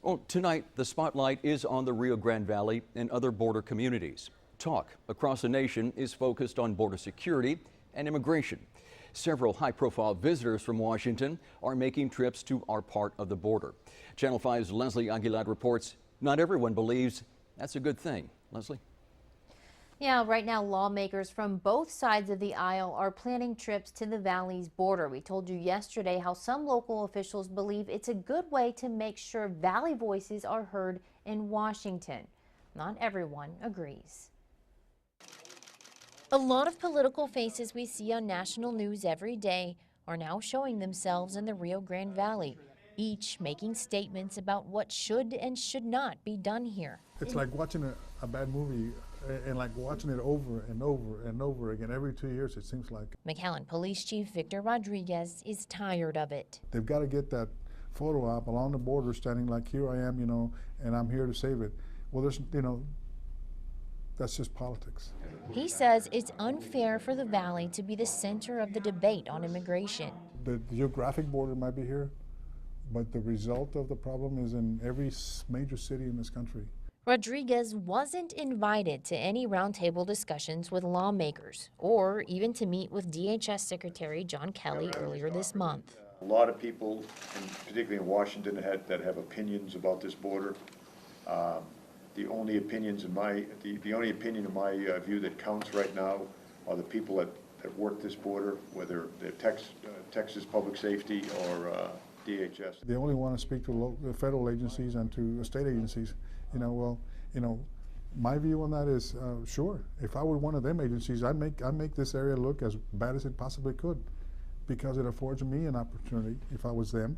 Well, tonight, the spotlight is on the Rio Grande Valley and other border communities. Talk across the nation is focused on border security and immigration. Several high-profile visitors from Washington are making trips to our part of the border. Channel 5's Leslie Aguilar reports not everyone believes that's a good thing. Leslie? Yeah, right now lawmakers from both sides of the aisle are planning trips to the valley's border. We told you yesterday how some local officials believe it's a good way to make sure valley voices are heard in Washington. Not everyone agrees. A lot of political faces we see on national news every day are now showing themselves in the Rio Grande Valley, each making statements about what should and should not be done here. It's like watching a bad movie and like watching it over and over and over again. Every 2 years, it seems like. McAllen Police Chief Victor Rodriguez is tired of it. They've got to get that photo op along the border standing like, here I am, and I'm here to save it. Well, there's, that's just politics. He says it's unfair for the valley to be the center of the debate on immigration. The geographic border might be here, but the result of the problem is in every major city in this country. Rodriguez wasn't invited to any roundtable discussions with lawmakers or even to meet with DHS Secretary John Kelly earlier this month. A lot of people, particularly in Washington, that have opinions about this border. The only opinion in my view that counts right now are the people that work this border, whether they're Texas Public Safety or DHS. They only want to speak to federal agencies and to state agencies. My view on that is, sure, if I were one of them agencies, I'd make this area look as bad as it possibly could, because it affords me an opportunity, if I was them,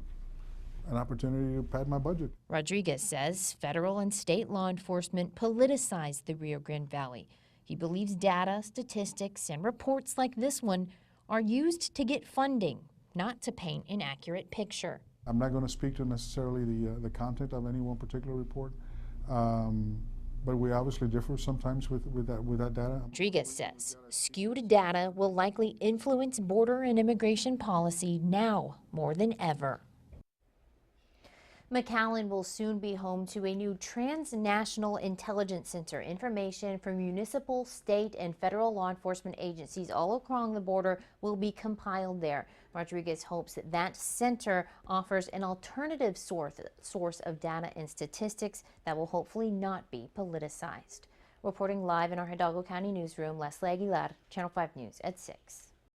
an opportunity to pad my budget. Rodriguez says federal and state law enforcement politicize the Rio Grande Valley. He believes data, statistics, and reports like this one are used to get funding, not to paint an accurate picture. I'm not going to speak to necessarily the content of any one particular report, but we obviously differ sometimes with that data. Rodriguez says skewed data will likely influence border and immigration policy now more than ever. McAllen will soon be home to a new transnational intelligence center. Information from municipal, state, and federal law enforcement agencies all along the border will be compiled there. Rodriguez hopes that center offers an alternative source of data and statistics that will hopefully not be politicized. Reporting live in our Hidalgo County newsroom, Leslie Aguilar, Channel 5 News at 6.